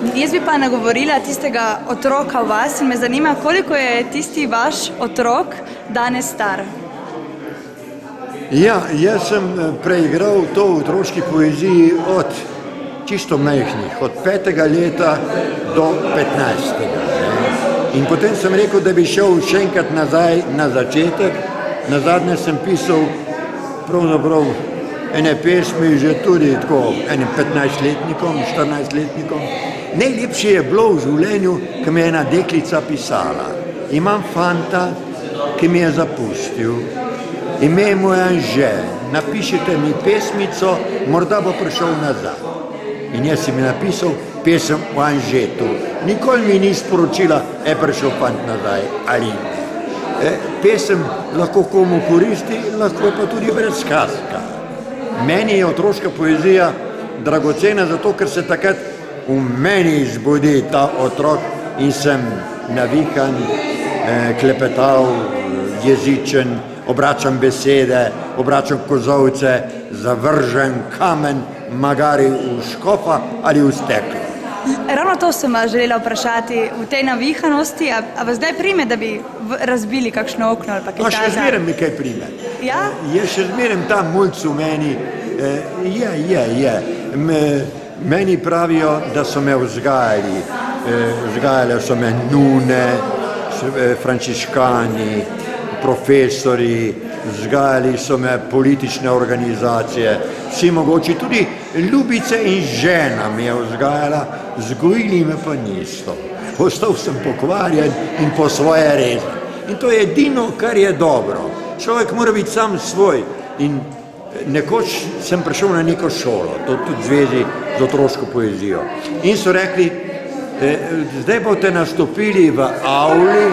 Jaz bi pa nagovorila tistega otroka v vas in me zanima, koliko je tisti vaš otrok danes star? Ja, jaz sem preigral to v otroški poeziji od čisto majhnih, od 5. leta do 15. In potem sem rekel, da bi šel še enkrat nazaj na začetek. Nazadnje sem pisal pravzaprav ene pesmi že tudi tako enim 15-letnikom, 14-letnikom. Najlepše je bilo v življenju, ko mi je ena deklica pisala. Imam fanta, ki mi je zapustil. Ime mu je Anže, napišite mi pesmico, morda bo prišel nazaj. In jaz si mi napisal pesem o Anžetu. Nikoli mi ni sporočila, je prišel fant nazaj ali ne. Pesem lahko komu koristi, lahko pa tudi brez skaska. Meni je otroška poezija dragocena zato, ker se takrat v meni izbudi ta otrok in sem navihan, klepetal, jezičen, obračam besede, obračam kozovce, zavržen kamen, magari v škofa ali v steklo. Ravno to sem vas želela vprašati, v tej navihanosti, a vas zdaj prime, da bi razbili kakšno okno ali pa kaj takega? Še zmeraj mi kaj prime. Ja? Je še zmeraj ta mulc v meni, je. Meni pravijo, da so me vzgajali. Vzgajale so me nune, frančiškani, profesori, vzgajali so me politične organizacije, vsi mogoči, tudi ljubice in žena mi je vzgajala, vzgojili me pa niso. Postal sem pokvarjen in po svoje rezen. In to je edino, kar je dobro. Človek mora biti sam svoj. In nekoč sem prišel na neko šolo, to tudi v zvezi z otroško poezijo. In so rekli, zdaj boste nastopili v avli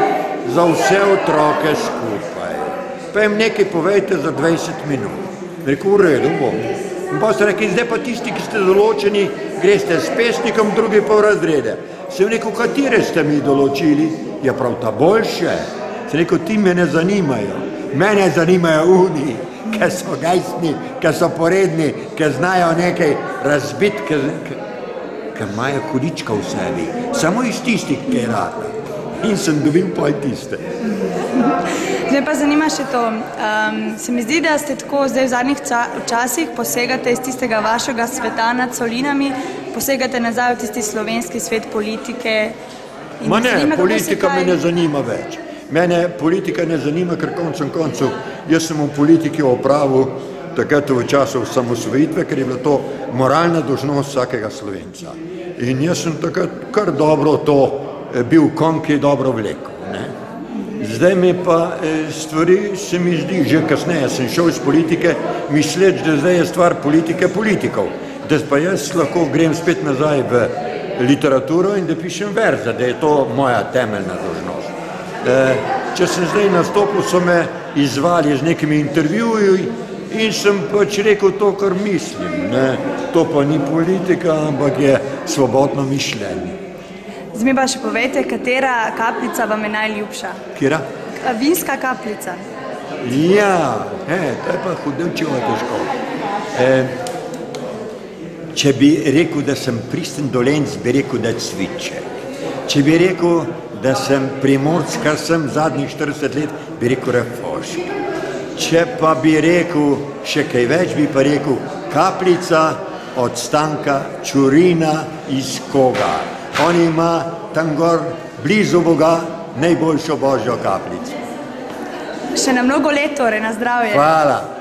za vse otroke skupaj. Pa jim nekaj povejte za 20 minut. Rekel, v redu bom. In pa so rekli, zdaj pa tisti, ki ste določeni, greste s pesnikom, drugi pa v razrede. Sem rekel, katere ste mi določili? Ja, prav ta boljše. Sem rekel, ti me ne zanimajo. Mene zanimajo oni, ki so gajstni, ki so poredni, ki znajo nekaj razbiti, ki imajo količka v sebi. Samo iz tistih, ki je rada. In sem dobil pol tiste. Zdaj pa zanima še to. Se mi zdi, da ste tako zdaj v zadnjih časih posegate iz tistega vašega sveta nad solinami, posegate nazaj v tisti slovenski svet politike. Ma ne, politika me ne zanima več. Mene politika ne zanima, ker koncem koncev jaz sem v politiki opravil takrat v času osamosvojitve, ker je bila to moralna dolžnost vsakega Slovenca. In jaz sem takrat kar dobro to bil konj, ki je dobro vlekel. Zdaj mi pa stvari se mi zdi, že kasneje sem šel iz politike, misleč, da zdaj je stvar politike politikov. Da pa jaz lahko grem spet nazaj v literaturo in da pišem verze, da je to moja temeljna dolžnost. Če sem zdaj nastopil, so me izvali z nekimi intervjuji in sem pač rekel to, kar mislim. To pa ni politika, ampak je svobodno mišljenje. Zdaj mi pa še povejte, katera kapljica vam je najljubša? Kjera? Vinska kapljica. Ja, to je pa hudovčevo težko. Če bi rekel, da sem pristen Dolenc, bi rekel, da cviček. Če bi rekel, da sem Primorc, kar sem zadnjih 40 let, bi rekel Refošk. Če pa bi rekel še kaj več, bi pa rekel kapljica od Stanka Čurina iz Koga. On ima tam gor blizu Boga najboljšo božjo kapljico. Še na mnogo let torej, na zdravje. Hvala.